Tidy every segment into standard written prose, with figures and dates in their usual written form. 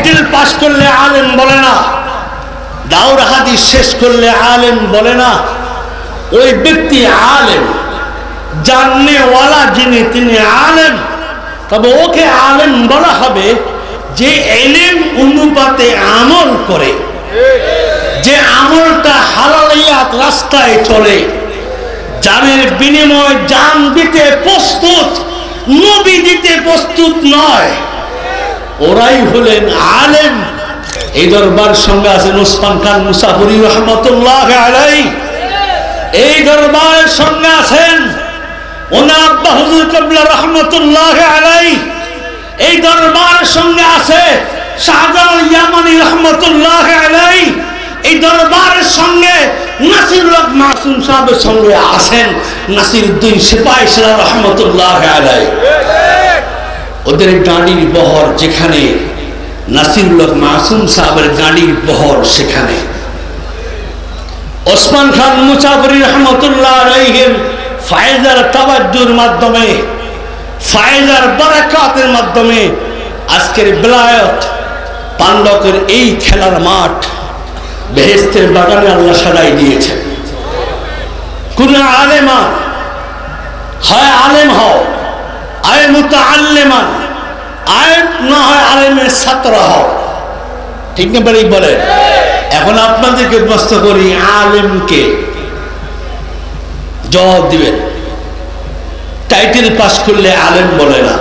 Title pass করলে আলেম বলে না, দাওরা হাদিস শেষ করলে আলেম বলে না। ওই ব্যক্তি আলেম, জাননেওয়ালা যিনি তিনি আলেম। তবে ওকে আলেম বলা হবে যে ইলম অনুপাতে আমল করে, যে আমলটা হালালিয়াত রাস্তায় চলে, জানের বিনিময়ে জান দিতে প্রস্তুত, নবী দিতে প্রস্তুত নয়, ওরাই হলেন আলেম। এই দরবার সঙ্গে আছেন ওসমান খান মুসাফিরি রহমতুল্লাহ আলাইহি। এই দরবারের সঙ্গে আছেন ওনার আব্বা হুজুর কিবলা রহমতুল্লাহ আলাইহি। এই দরবারের সঙ্গে আছে শাহজালাল ইয়ামানি রহমতুল্লাহ আলাইহি। এই দরবারের সঙ্গে নাসিরুল হক মাসুম সাহেবের সঙ্গে আছেন নাসিরউদ্দিন সিপাহী সাহেব রহমতুল্লাহ আলাইহি। ওদের গাড়ির বহর যেখানে, নাসিরুল হক মাসুম সাহেবের গাড়ির বহর সেখানে। ওসমান খান মুসাফিরি রহমতুল্লাহ আলাইহির ফায়দার তাওয়াজ্জুর মাধ্যমে, ফায়দার বারাকাতের মাধ্যমে আজকের বেলায়েত পান্ডকের এই খেলার মাঠ বেহেশতের বাগানে আল্লাহ সাজাই দিয়েছেন। কোন আলেমা হয় আলেম হও, আয় মুতাআল্লিমান, আয় না হয় আলেমের ছাত্র হও। ঠিক না বলেই বলেন। এখন আপনাদেরকে প্রশ্ন করি, আলেমকে জবাব দিবেন। টাইটেল পাস করলে আলেম বলে না,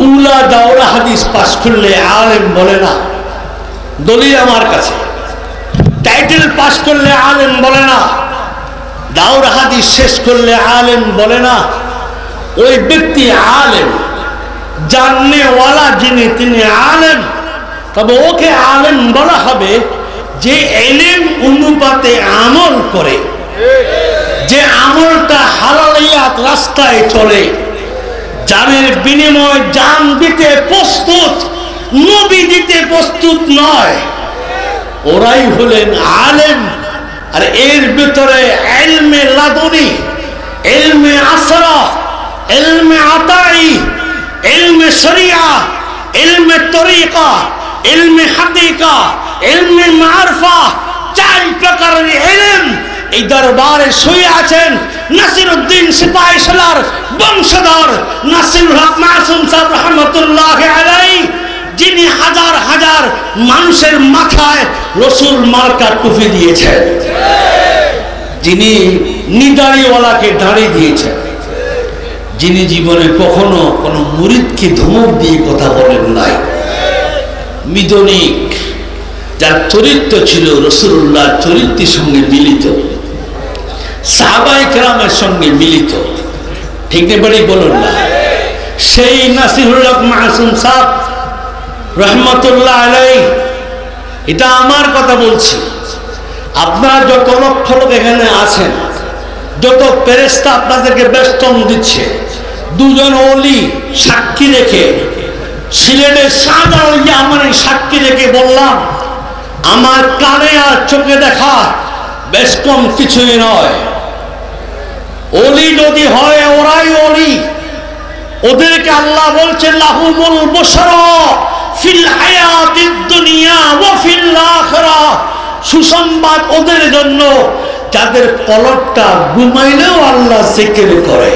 উলা দাওরা হাদিস পাস করলে আলেম বলে না। দলিল আমার কাছে। টাইটেল পাস করলে আলেম বলে না, দাওরা হাদিস শেষ করলে আলেম বলে না। ওই ব্যক্তি আলেম, জাননেওয়ালা যিনি তিনি আলেম। তবে ওকে আলেম বলা হবে যে ইলম অনুপাতে আমল করে, যে আমলটা হালালিয়াত রাস্তায় চলে, জানের বিনিময়ে জান দিতে প্রস্তুত, নবী দিতে প্রস্তুত নয়, ওরাই হলেন আলেম। আর এর ভিতরে ইলমে লাদুনি, ইলমে আসরা, ইলমে আতাই, ইলমে শরিয়া, ইলমে তরিকা, ইলমে হাকিকা, ইলমে মারফা, 4 প্রকারের ইলম এই দরবারে শুয়ে আছেন নাসিরউদ্দিন সিপাহী সালার বংশধর নাসিরুল হক মাসুম সাহেব রহমতুল্লাহ আলাইহি, যিনি হাজার হাজার মানুষের মাথায় রসুল মার্কা টুপি দিয়েছেন, যিনি নিদাড়িওয়ালাকে দাড়ি দিয়েছেন, যিনি জীবনে কখনো কোনো মুরিদকে ধমক দিয়ে কথা বলেন নাই, মিদনিক, যার চরিত্র ছিল রাসূলুল্লাহর চরিত্রের সঙ্গে মিলিত, সাহাবায়ে কেরামের সঙ্গে মিলিত। ঠিক না বলেই বলুন না। সেই নাসিরুল হক মাসুম সাহেব রহমতুল্লাহ আলাইহি, এটা আমার কথা বলছি। আপনারা যত লক্ষ লোক এখানে আছেন, যত ফেরেশতা আপনাদেরকে বেষ্টন দিচ্ছে, দুজন ওলি সাক্ষী রেখে, সিলেটের শাহজালাল ইয়ামানি সাক্ষী রেখে বললাম, আমার কানে আর চোখে দেখা বেশ কম কিছুই নয়। ওলি যদি হয় ওরাই ওলি। ওদেরকে আল্লাহ বলছেন লাহুমুল বুশরা ফিল হায়াতিদ দুনিয়া ওয়া ফিল আখিরাহ, সুসংবাদ ওদের জন্য যাদের কলবটা ঘুমাইলেও আল্লাহ জিকির করে।